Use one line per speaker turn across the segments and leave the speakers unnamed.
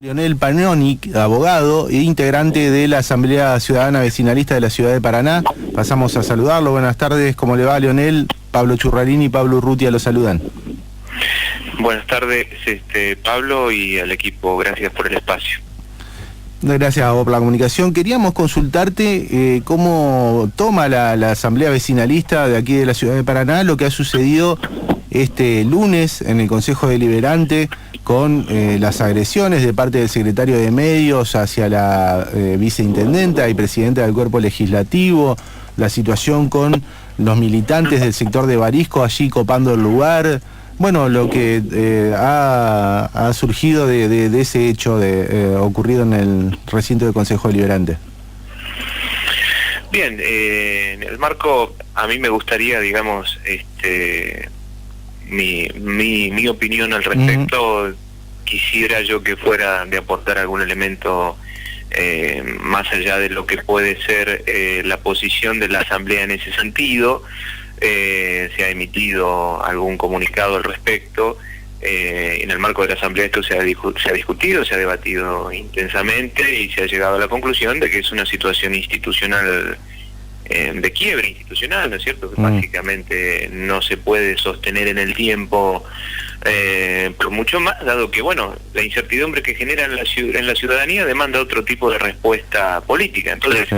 Leonel Panonic, abogado e integrante de la Asamblea Ciudadana Vecinalista de la Ciudad de Paraná. Pasamos a saludarlo. Buenas tardes, ¿cómo le va, Leonel? Pablo Churrarini y Pablo Urrutia lo saludan.
Buenas tardes, Pablo, y al equipo, gracias por el espacio.
Gracias a vos por la comunicación. Queríamos consultarte cómo toma la Asamblea Vecinalista de aquí de la Ciudad de Paraná lo que ha sucedido este lunes en el Consejo Deliberante con las agresiones de parte del secretario de Medios hacia la viceintendenta y presidenta del Cuerpo Legislativo, la situación con los militantes del sector de Barisco allí copando el lugar. Bueno, lo que ha surgido de ese hecho ocurrido en el recinto del Consejo Deliberante.
Bien, en el marco, a mí me gustaría, digamos, mi opinión al respecto. Quisiera yo que fuera de aportar algún elemento más allá de lo que puede ser la posición de la Asamblea en ese sentido. Se ha emitido algún comunicado al respecto. En el marco de la Asamblea esto se ha discutido, se ha debatido intensamente y se ha llegado a la conclusión de que es una situación institucional, de quiebre institucional, ¿no es cierto? Que básicamente no se puede sostener en el tiempo por mucho más, dado que, bueno, la incertidumbre que genera en la ciudadanía demanda otro tipo de respuesta política. Entonces,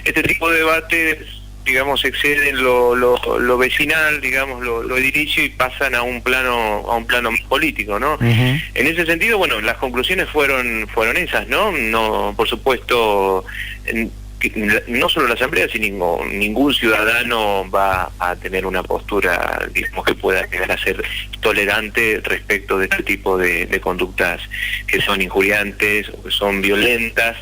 este tipo de debates, digamos, exceden lo vecinal, digamos, lo edilicio, y pasan a un plano más político, ¿no? En ese sentido, bueno, las conclusiones fueron esas, ¿no? No, por supuesto, no solo la Asamblea, sino ningún ciudadano va a tener una postura, digamos, que pueda llegar a ser tolerante respecto de este tipo de conductas que son injuriantes o que son violentas,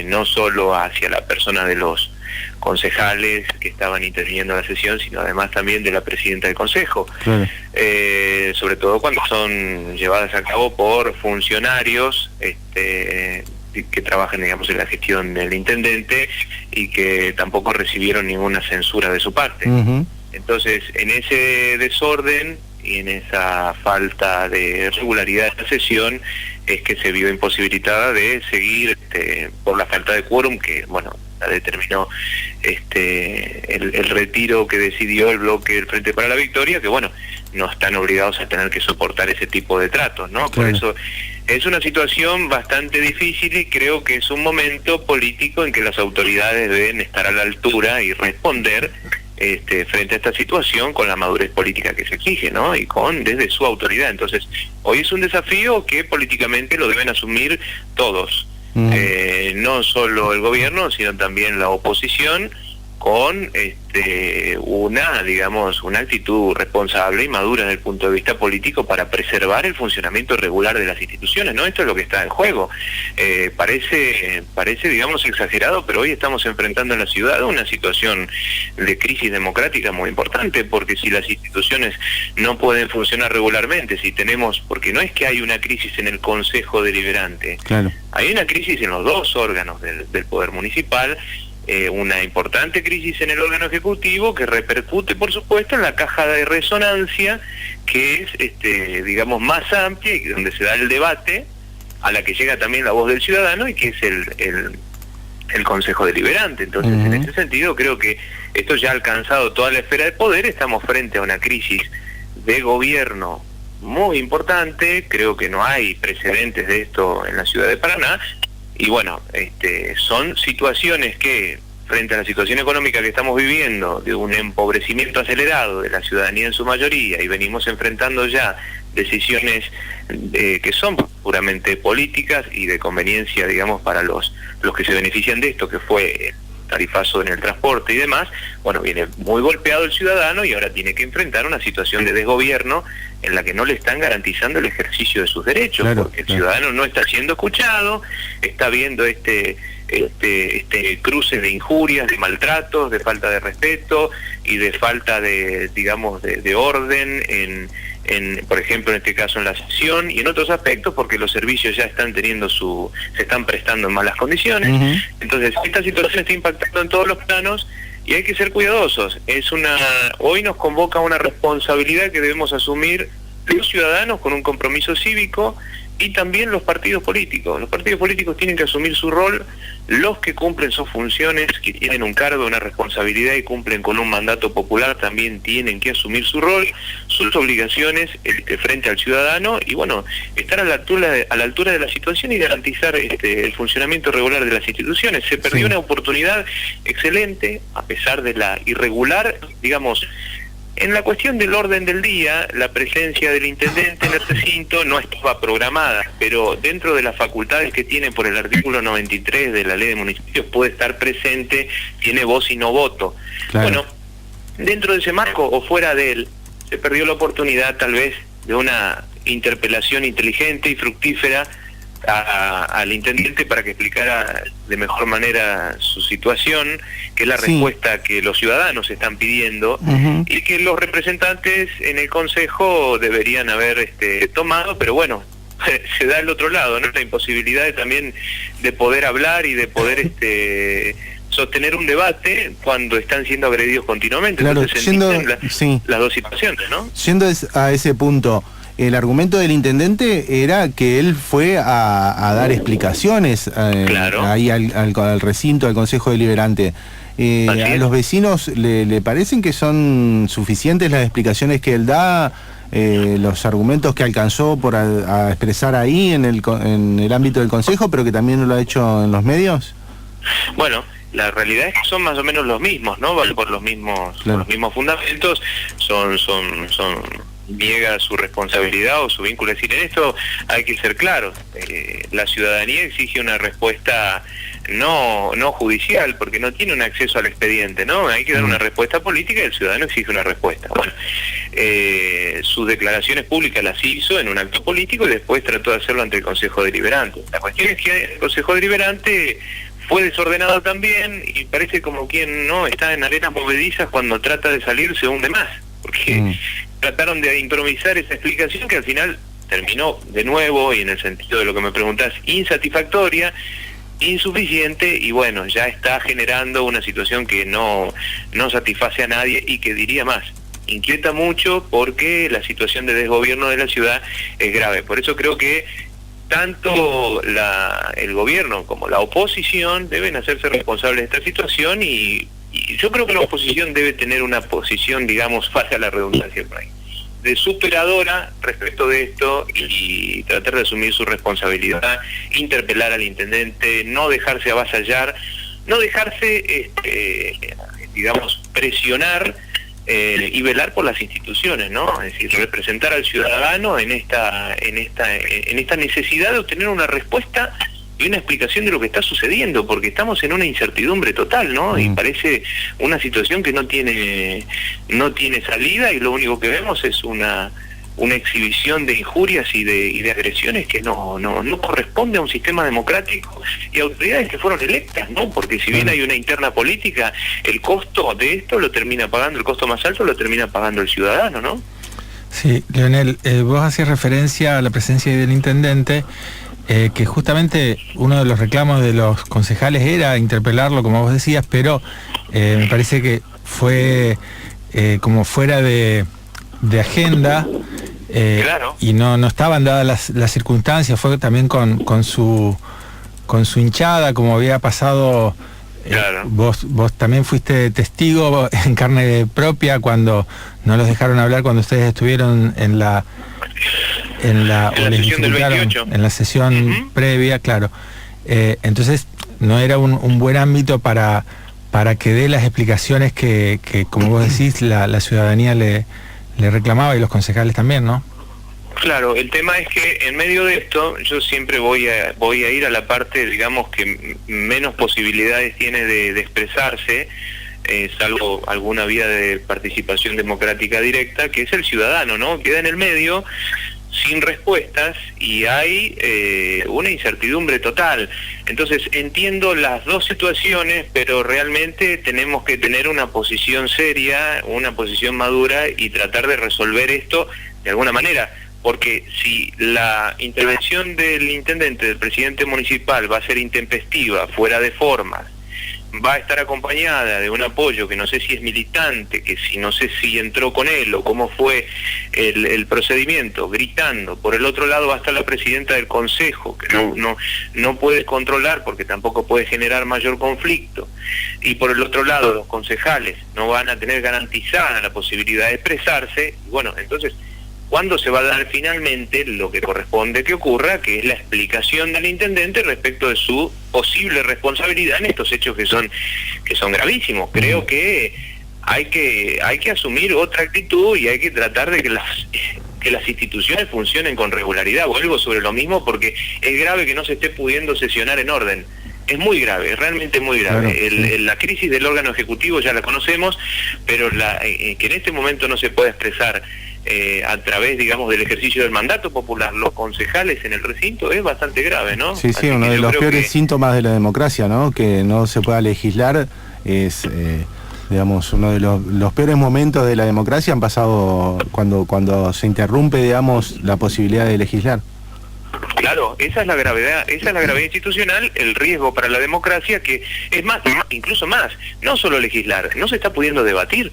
no solo hacia la persona de los concejales que estaban interviniendo en la sesión, sino además también de la presidenta del Consejo, sobre todo cuando son llevadas a cabo por funcionarios que trabajan, digamos, en la gestión del intendente y que tampoco recibieron ninguna censura de su parte. Entonces, en ese desorden y en esa falta de regularidad de la sesión es que se vio imposibilitada de seguir por la falta de quórum que, bueno, la determinó el retiro que decidió el bloque del Frente para la Victoria, que, bueno, no están obligados a tener que soportar ese tipo de tratos, ¿no? Por eso es una situación bastante difícil, y creo que es un momento político en que las autoridades deben estar a la altura y responder frente a esta situación con la madurez política que se exige, ¿no? Y desde su autoridad. Entonces, hoy es un desafío que políticamente lo deben asumir todos. No solo el gobierno, sino también la oposición, con una actitud responsable y madura desde el punto de vista político para preservar el funcionamiento regular de las instituciones, ¿no? Esto es lo que está en juego. Parece, digamos, exagerado, pero hoy estamos enfrentando en la ciudad una situación de crisis democrática muy importante, porque si las instituciones no pueden funcionar regularmente, porque no es que hay una crisis en el Consejo Deliberante, hay una crisis en los dos órganos del Poder Municipal, una importante crisis en el órgano ejecutivo que repercute, por supuesto, en la caja de resonancia, que es, digamos, más amplia y donde se da el debate, a la que llega también la voz del ciudadano, y que es el Consejo Deliberante. Entonces, en ese sentido, creo que esto ya ha alcanzado toda la esfera de poder. Estamos frente a una crisis de gobierno muy importante. Creo que no hay precedentes de esto en la ciudad de Paraná. Y bueno, son situaciones que, frente a la situación económica que estamos viviendo, de un empobrecimiento acelerado de la ciudadanía en su mayoría, y venimos enfrentando ya decisiones que son puramente políticas y de conveniencia, digamos, para los que se benefician de esto, que fue el tarifazo en el transporte y demás. Bueno, viene muy golpeado el ciudadano y ahora tiene que enfrentar una situación de desgobierno en la que no le están garantizando el ejercicio de sus derechos, porque el ciudadano no está siendo escuchado, está viendo este cruce de injurias, de maltratos, de falta de respeto y de falta de, digamos, de orden por ejemplo, en este caso en la sesión, y en otros aspectos, porque los servicios ya están se están prestando en malas condiciones. Entonces, esta situación está impactando en todos los planos y hay que ser cuidadosos. Hoy nos convoca una responsabilidad que debemos asumir los ciudadanos con un compromiso cívico y también los partidos políticos. Los partidos políticos tienen que asumir su rol, los que cumplen sus funciones, que tienen un cargo, una responsabilidad y cumplen con un mandato popular, también tienen que asumir su rol, sus obligaciones frente al ciudadano y bueno, estar a la altura de la situación y garantizar el funcionamiento regular de las instituciones. Se perdió una oportunidad excelente, a pesar de la irregular, digamos, en la cuestión del orden del día, la presencia del intendente en el recinto no estaba programada, pero dentro de las facultades que tiene por el artículo 93 de la Ley de Municipios puede estar presente, tiene voz y no voto. Claro. Bueno, dentro de ese marco o fuera de él, se perdió la oportunidad tal vez de una interpelación inteligente y fructífera al intendente para que explicara de mejor manera su situación, que es la respuesta que los ciudadanos están pidiendo y que los representantes en el Consejo deberían haber tomado, pero bueno, se da el otro lado, ¿no? La imposibilidad también de poder hablar y de poder sostener un debate cuando están siendo agredidos continuamente.
Claro,
entonces las dos situaciones, ¿no?
Yendo a ese punto, el argumento del intendente era que él fue a dar explicaciones ahí al recinto, al Consejo Deliberante. ¿A los vecinos le parecen que son suficientes las explicaciones que él da, los argumentos que alcanzó a expresar ahí en el ámbito del Consejo, pero que también lo ha hecho en los medios?
Bueno, la realidad es que son más o menos los mismos, ¿no? Por los mismos, los mismos fundamentos, niega su responsabilidad o su vínculo. Es decir, en esto hay que ser claros. La ciudadanía exige una respuesta no judicial, porque no tiene un acceso al expediente, ¿no? Hay que dar una respuesta política y el ciudadano exige una respuesta. Bueno, sus declaraciones públicas las hizo en un acto político y después trató de hacerlo ante el Consejo Deliberante. La cuestión es que el Consejo Deliberante fue desordenado también y parece como quien no está en arenas movedizas cuando trata de salir se hunde más, porque trataron de improvisar esa explicación que al final terminó de nuevo, y en el sentido de lo que me preguntás, insatisfactoria, insuficiente, y bueno, ya está generando una situación que no satisface a nadie y que diría más, inquieta mucho porque la situación de desgobierno de la ciudad es grave. Por eso creo que tanto el gobierno como la oposición deben hacerse responsables de esta situación y yo creo que la oposición debe tener una posición, digamos, falsa la redundancia por ahí, de superadora respecto de esto y tratar de asumir su responsabilidad, interpelar al intendente, no dejarse avasallar, no dejarse, digamos, presionar y velar por las instituciones, ¿no? Es decir, representar al ciudadano en esta necesidad de obtener una respuesta y una explicación de lo que está sucediendo, porque estamos en una incertidumbre total, ¿no? Y parece una situación que no tiene salida y lo único que vemos es una exhibición de injurias y de agresiones que no corresponde a un sistema democrático y autoridades que fueron electas, ¿no? Porque si bien hay una interna política, el costo de esto lo termina pagando, el costo más alto lo termina pagando el ciudadano, ¿no?
Sí, Leonel, vos hacías referencia a la presencia del intendente, que justamente uno de los reclamos de los concejales era interpelarlo, como vos decías, pero me parece que fue como fuera de agenda,
claro.
Y no estaban dadas las circunstancias, fue también con su hinchada, como había pasado.
Claro.
Vos también fuiste testigo en carne propia cuando no los dejaron hablar cuando ustedes estuvieron en la
sesión del 28.
En la sesión previa, claro. Entonces no era un buen ámbito para que dé las explicaciones que como vos decís, la ciudadanía le reclamaba y los concejales también, ¿no?
Claro, el tema es que en medio de esto yo siempre voy a ir a la parte, digamos, que menos posibilidades tiene de expresarse, salvo alguna vía de participación democrática directa, que es el ciudadano, ¿no? Queda en el medio sin respuestas y hay una incertidumbre total. Entonces entiendo las dos situaciones, pero realmente tenemos que tener una posición seria, una posición madura y tratar de resolver esto de alguna manera. Porque si la intervención del intendente, del presidente municipal, va a ser intempestiva, fuera de formas, va a estar acompañada de un apoyo que no sé si es militante, que si no sé si entró con él o cómo fue el procedimiento, gritando. Por el otro lado va a estar la presidenta del Consejo, que no puede controlar porque tampoco puede generar mayor conflicto. Y por el otro lado los concejales no van a tener garantizada la posibilidad de expresarse. Bueno, entonces, ¿cuándo se va a dar finalmente lo que corresponde que ocurra, que es la explicación del intendente respecto de su posible responsabilidad en estos hechos que son gravísimos? Creo que hay que asumir otra actitud y hay que tratar de que las instituciones funcionen con regularidad. Vuelvo sobre lo mismo porque es grave que no se esté pudiendo sesionar en orden. Es muy grave, es realmente muy grave. Claro, la crisis del órgano ejecutivo ya la conocemos, pero que en este momento no se pueda expresar a través, digamos, del ejercicio del mandato popular, los concejales en el recinto, es bastante grave, ¿no?
Sí, sí, uno de los peores síntomas de la democracia, ¿no? Que no se pueda legislar es, digamos, uno de los peores momentos de la democracia han pasado cuando se interrumpe, digamos, la posibilidad de legislar.
Claro, esa es la gravedad institucional, el riesgo para la democracia, que es más, incluso más, no solo legislar, no se está pudiendo debatir.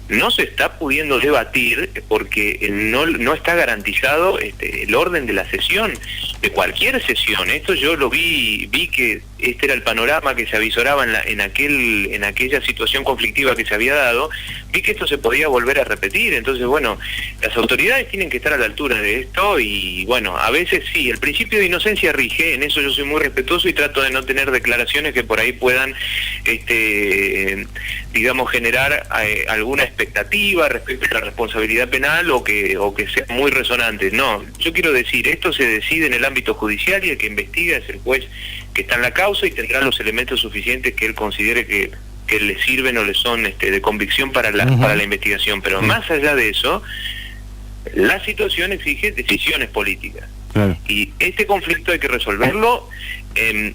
No se está pudiendo debatir porque no está garantizado el orden de la sesión, de cualquier sesión. Esto yo lo vi que este era el panorama que se avisoraba en aquella situación conflictiva que se había dado. Vi que esto se podía volver a repetir. Entonces, bueno, las autoridades tienen que estar a la altura de esto y, bueno, a veces sí, el principio de inocencia rige, en eso yo soy muy respetuoso y trato de no tener declaraciones que por ahí puedan, digamos, generar alguna expectativa respecto a la responsabilidad penal o que sea muy resonante. No, yo quiero decir, esto se decide en el ámbito judicial y el que investiga es el juez que está en la causa y tendrá los elementos suficientes que él considere que le sirven o le son de convicción para la investigación. Pero más allá de eso, la situación exige decisiones políticas. Claro. Y este conflicto hay que resolverlo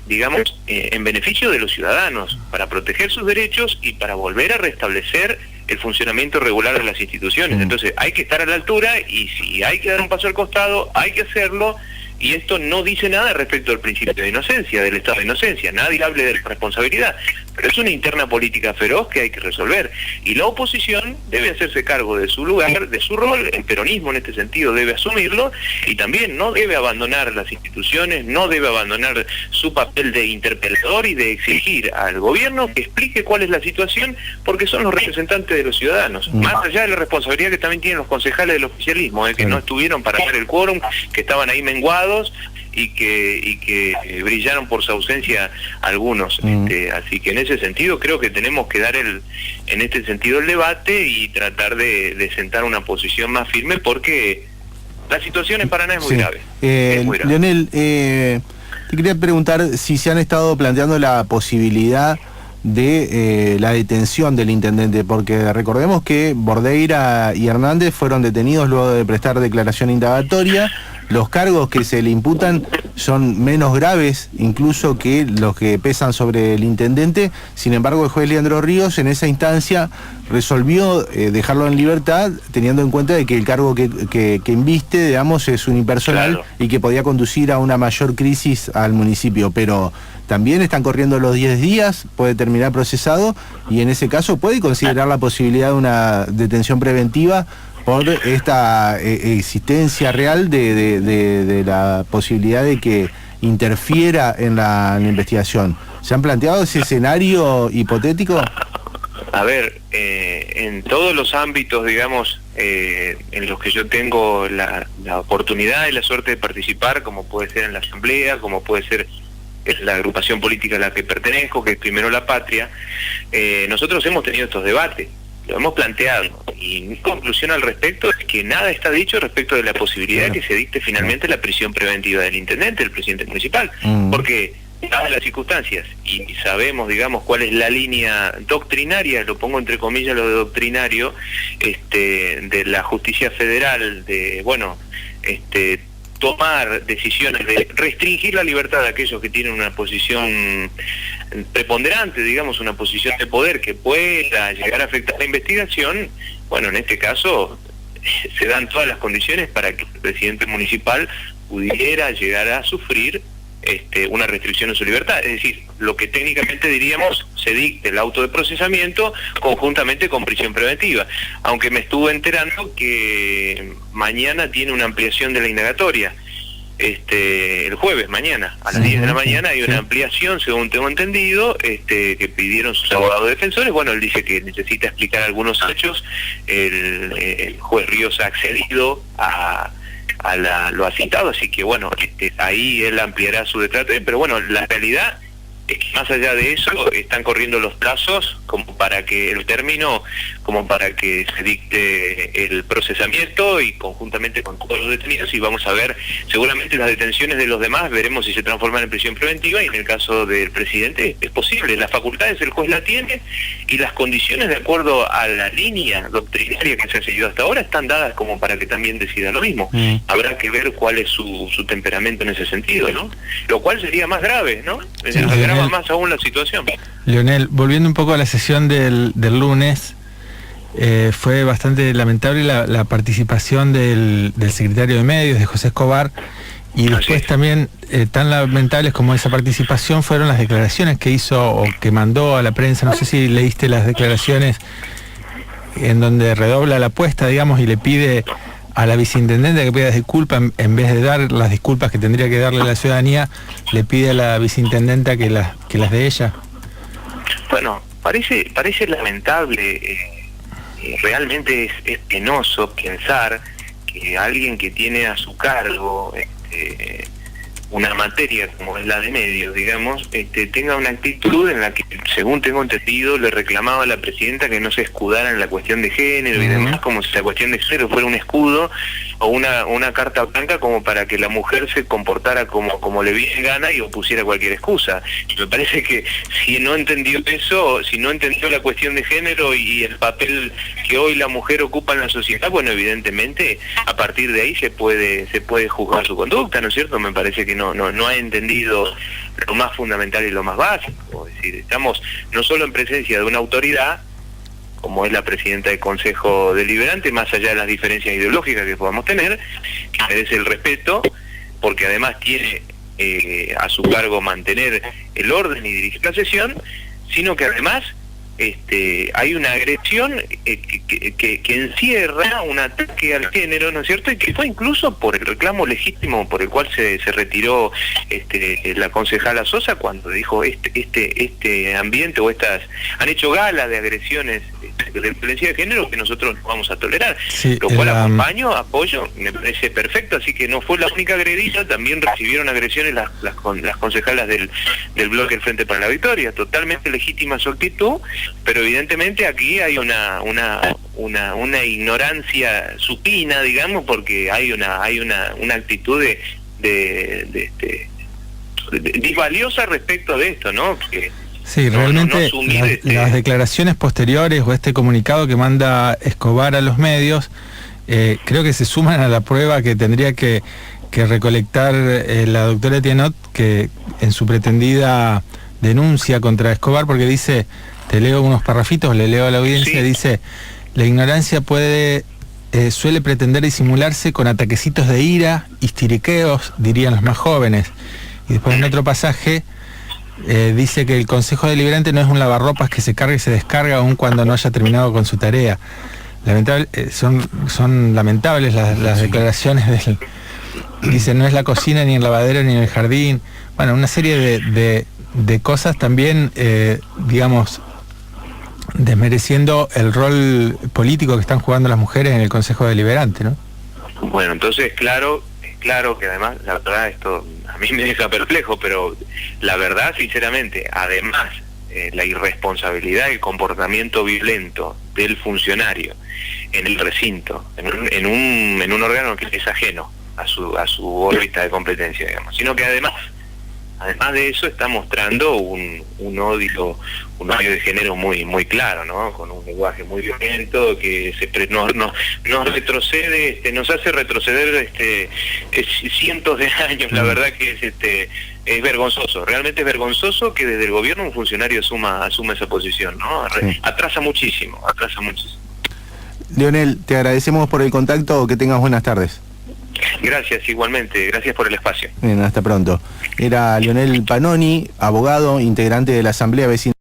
digamos, en beneficio de los ciudadanos, para proteger sus derechos y para volver a restablecer el funcionamiento regular de las instituciones. Entonces hay que estar a la altura y si hay que dar un paso al costado, hay que hacerlo. Y esto no dice nada respecto al principio de inocencia, del estado de inocencia. Nadie hable de responsabilidad, pero es una interna política feroz que hay que resolver. Y la oposición debe hacerse cargo de su lugar, de su rol. El peronismo en este sentido debe asumirlo y también no debe abandonar las instituciones, no debe abandonar su papel de interpelador y de exigir al gobierno que explique cuál es la situación, porque son los representantes de los ciudadanos. Más allá de la responsabilidad que también tienen los concejales del oficialismo, que no estuvieron para dar el quórum, que estaban ahí menguados, y que brillaron por su ausencia algunos. Así que en ese sentido creo que tenemos que dar en este sentido el debate y tratar de sentar una posición más firme, porque la situación en Paraná es muy grave. Es muy grave.
Leonel, te quería preguntar si se han estado planteando la posibilidad de la detención del intendente, porque recordemos que Bordeira y Hernández fueron detenidos luego de prestar declaración indagatoria. Los cargos que se le imputan son menos graves incluso que los que pesan sobre el intendente. Sin embargo, el juez Leandro Ríos en esa instancia resolvió dejarlo en libertad, teniendo en cuenta de que el cargo que inviste, digamos, es unipersonal. Claro. Y que podía conducir a una mayor crisis al municipio. Pero también están corriendo los 10 días, puede terminar procesado y en ese caso puede considerar la posibilidad de una detención preventiva por esta existencia real de la posibilidad de que interfiera en la investigación. ¿Se han planteado ese escenario hipotético?
A ver, en todos los ámbitos, digamos, en los que yo tengo la oportunidad y la suerte de participar, como puede ser en la asamblea, como puede ser en la agrupación política a la que pertenezco, que es Primero la Patria, nosotros hemos tenido estos debates. Lo hemos planteado y mi conclusión al respecto es que nada está dicho respecto de la posibilidad de que se dicte finalmente la prisión preventiva del intendente, del presidente municipal, porque dadas las circunstancias y sabemos, digamos, cuál es la línea doctrinaria, lo pongo entre comillas lo de doctrinario, de la justicia federal, de, bueno, tomar decisiones de restringir la libertad de aquellos que tienen una posición preponderante, digamos, una posición de poder que pueda llegar a afectar la investigación. Bueno, en este caso se dan todas las condiciones para que el presidente municipal pudiera llegar a sufrir una restricción en su libertad. Es decir, lo que técnicamente diríamos se dicte el auto de procesamiento conjuntamente con prisión preventiva. Aunque me estuve enterando que mañana tiene una ampliación de la indagatoria. El jueves, mañana, a las 10 de la mañana, hay una ampliación, según tengo entendido, que pidieron sus abogados defensores. Bueno, él dice que necesita explicar algunos hechos. El juez Ríos ha accedido lo ha citado, así que bueno, ahí él ampliará su declaratoria, pero bueno, la realidad es que más allá de eso están corriendo los plazos como para que se dicte el procesamiento y conjuntamente con todos los detenidos, y vamos a ver seguramente las detenciones de los demás, veremos si se transforman en prisión preventiva, y en el caso del presidente es posible, las facultades el juez la tiene y las condiciones de acuerdo a la línea doctrinaria que se ha seguido hasta ahora están dadas como para que también decida lo mismo. Habrá que ver cuál es su temperamento en ese sentido, ¿no? Lo cual sería más grave, ¿no?
Sí,
agrava más aún la situación.
Leonel, volviendo un poco a la sesión del lunes, fue bastante lamentable la participación del secretario de Medios, de José Escobar, y después también tan lamentables como esa participación fueron las declaraciones que hizo o que mandó a la prensa. No sé si leíste las declaraciones en donde redobla la apuesta, digamos, y le pide a la viceintendente que pida disculpas, en vez de dar las disculpas que tendría que darle a la ciudadanía, le pide a la viceintendenta que las dé ella.
Bueno, parece lamentable, realmente es penoso pensar que alguien que tiene a su cargo una materia como es la de medios, digamos, tenga una actitud en la que, según tengo entendido, le reclamaba a la presidenta que no se escudara en la cuestión de género y demás, como si la cuestión de género fuera un escudo o una carta blanca como para que la mujer se comportara como le viene gana y opusiera cualquier excusa. Y me parece que si no entendió eso, si no entendió la cuestión de género y el papel que hoy la mujer ocupa en la sociedad, bueno, evidentemente a partir de ahí se puede juzgar su conducta, ¿no es cierto? Me parece que no ha entendido lo más fundamental y lo más básico. Es decir, estamos no solo en presencia de una autoridad como es la presidenta del Consejo Deliberante, más allá de las diferencias ideológicas que podamos tener, que merece el respeto, porque además tiene a su cargo mantener el orden y dirigir la sesión, sino que además hay una agresión que encierra un ataque al género, ¿no es cierto? Y que fue incluso por el reclamo legítimo por el cual se retiró la concejala Sosa cuando dijo este ambiente o estas han hecho gala de agresiones de violencia de género que nosotros no vamos a tolerar. Sí, lo cual apoyo, me parece perfecto, así que no fue la única agredida, también recibieron agresiones las concejalas del bloque del Frente para la Victoria, totalmente legítima su actitud, pero evidentemente aquí hay una ignorancia supina, digamos, porque hay una actitud disvaliosa respecto de esto, ¿no? Que
sí, realmente las declaraciones posteriores o este comunicado que manda Escobar a los medios, creo que se suman a la prueba que tendría que recolectar la doctora Tianot, que en su pretendida denuncia contra Escobar, porque dice, te leo unos parrafitos, le leo a la audiencia, sí. Dice, la ignorancia suele pretender disimularse con ataquecitos de ira, histiriqueos, dirían los más jóvenes. Y después en otro pasaje dice que el Consejo Deliberante no es un lavarropas que se carga y se descarga aun cuando no haya terminado con su tarea. Son lamentables las declaraciones del... Dice, no es la cocina, ni el lavadero, ni el jardín. Bueno, una serie de cosas también, digamos, desmereciendo el rol político que están jugando las mujeres en el Consejo Deliberante, ¿no?
Bueno, entonces, claro que además, la verdad, esto a mí me deja perplejo, pero la verdad, sinceramente, además, la irresponsabilidad y el comportamiento violento del funcionario en el recinto, en un órgano que es ajeno a su órbita de competencia, digamos, sino que además de eso está mostrando un odio de género muy claro, ¿no? Con un lenguaje muy violento que nos retrocede, nos hace retroceder cientos de años. La verdad que es vergonzoso, realmente es vergonzoso que desde el gobierno un funcionario asuma esa posición, ¿no? Atrasa muchísimo.
Leonel, te agradecemos por el contacto, que tengas buenas tardes.
Gracias, igualmente. Gracias por el espacio.
Bien, hasta pronto. Era Leonel Panoni, abogado, integrante de la Asamblea Vecinal.